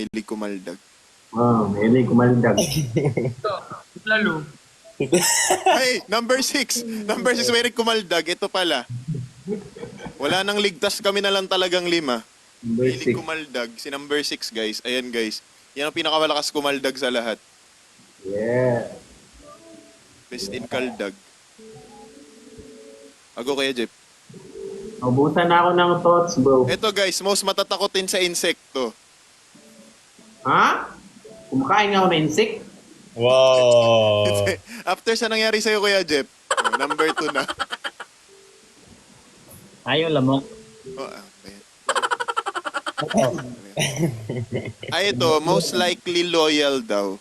mahilig kumaldag. Mahilig kumaldag. Lalo. Ay, number 6. Number 6, mahilig kumaldag. Ito pala. Wala nang ligtas, kami na lang talagang 5. Number Mahilig 6. kumaldag. Si number 6, guys. Ayan, guys. Yan ang pinakamalakas kumaldag sa lahat. Yeah. Best in kaldag. Ago kaya, Jeff. Naubusan na ako ng thoughts, bro. Ito, guys. Most matatakotin sa insekto. Ha? Kumakain nga ako ng insect? Wow. After sa nangyari sa'yo, Kuya Jeff. Number 2 na. Ayaw lamok. Oh, ayan. Ay, ito. Most likely loyal daw.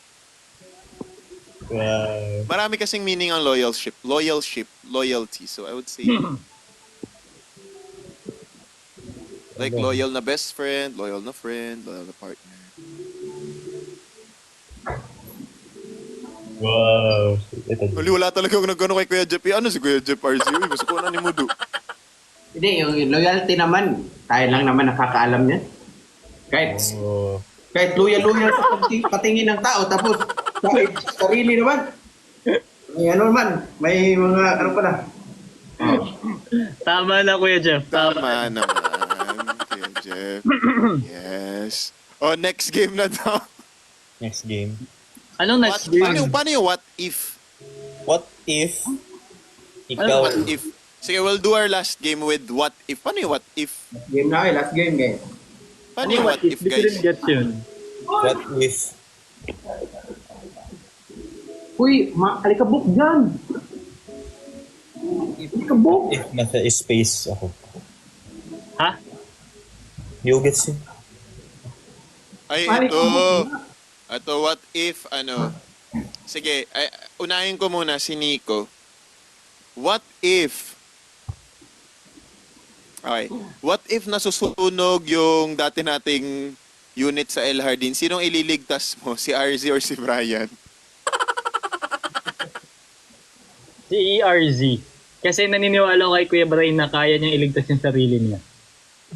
Wow. Marami kasing meaning ang loyalship. Loyalty. So, I would say... like, loyal na best friend, loyal na friend, loyal na partner. Wow. Ito. Huli, wala talaga akong nagkano kay Kuya Jeff. Ano si Kuya Jeff RZ? Uy, mas ko na ni Mudo. Hindi, yung loyalty naman, tayo lang naman nakakaalam niya. Oh. Kahit loyal sa patingin ng tao, tapos sarili naman. May ano naman, may mga ano pala. Tama na, Kuya Jeff. Tama naman, Kuya Jeff. Yes. Oh, next game na daw. Next game. Anong What, next game? paano yung what if? What if ikaw What if? Sige, we'll do our last game with what if. Paano yung what if? Game na last game, guys. Paano yung what if, Di ko rin guys? get yun. what if Uy, alikabok dyan. Alikabok. if nasa space ako? Ha? You get it? Ay, ito, what if, ano, sige, unahin ko muna si Nico. What if, okay, what if nasusunog yung dati nating unit sa El Jardin? Sinong ililigtas mo? Si RZ or si Brian? Si ERZ. Kasi naniniwala ko kay Kuya Brian na kaya niyang iligtas yung sarili niya.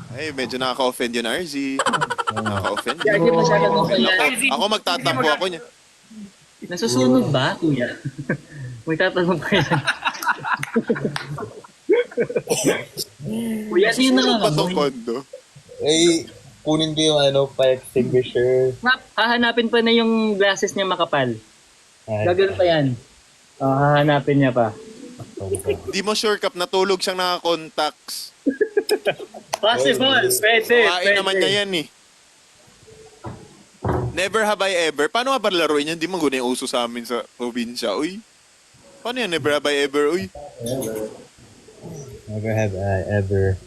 Ay, medyo nakaka-offend yun, RZ. Nakaka-offend Kaya di masyado mo kaya. Ako magtatampo ako niya. Nasusunog ba, Kuya? Magtatanong pa yan. Kuya, sino na Sunog ba nga tong kondo? Ay, kunin ko yung fire extinguisher. Hahanapin pa na yung glasses niya makapal. Gagawin pa yan. Hahanapin niya pa. Di mo sure, Kap, natulog siyang naka-contacts. Possible. Pwede. Kain naman niya yan eh. Never have I ever. Paano nga ba laruin yan? Di man guna yung uso sa amin sa probinsya. Uy. Paano yan? Never have I ever? Uy. Never have I ever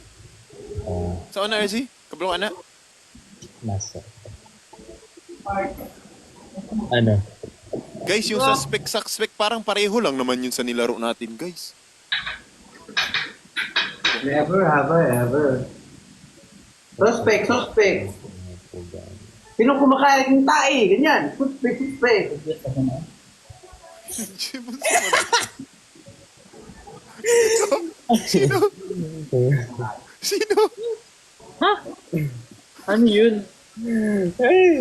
Saan na, RZ? Kablong ka na? nasa ano? Guys, yung suspect parang pareho lang naman yun sa nilaro natin, guys. Never have I ever. Suspect. Sino kumakain ng tae? Ganyan. Suspect. Sino? Sino? Ha? Ano yun?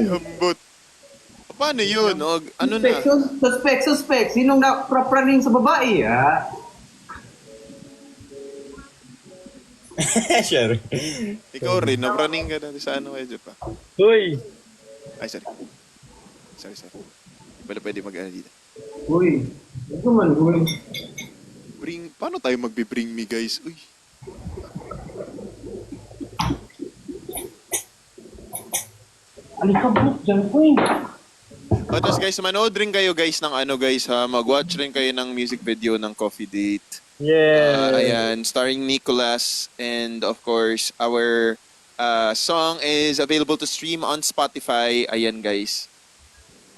Ambot. Paano yun? O, ano na? Suspect. Sinong naprapraning sa babae, ha? Sure. Ikaw rin, napraning ka natin sa ano, Edyo pa. Hoy! Ay, sorry. Wala pwede mag-ano dito. Uy. Ito man, uy. Paano tayo magbe-bring me, guys? Uy. Alikabok dyan, uy. Tapos guys, manood rin kayo guys ng ano guys ha. Mag-watch rin kayo ng music video ng Coffee Date. Yeah. Ayan, starring Nicholas. And of course, our song is available to stream on Spotify. Ayan guys.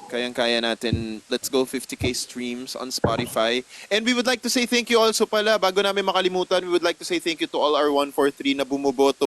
Kayang-kaya natin. Let's go 50k streams on Spotify. And we would like to say thank you also pala. Bago namin makalimutan, we would like to say thank you to all our 143 na bumuboto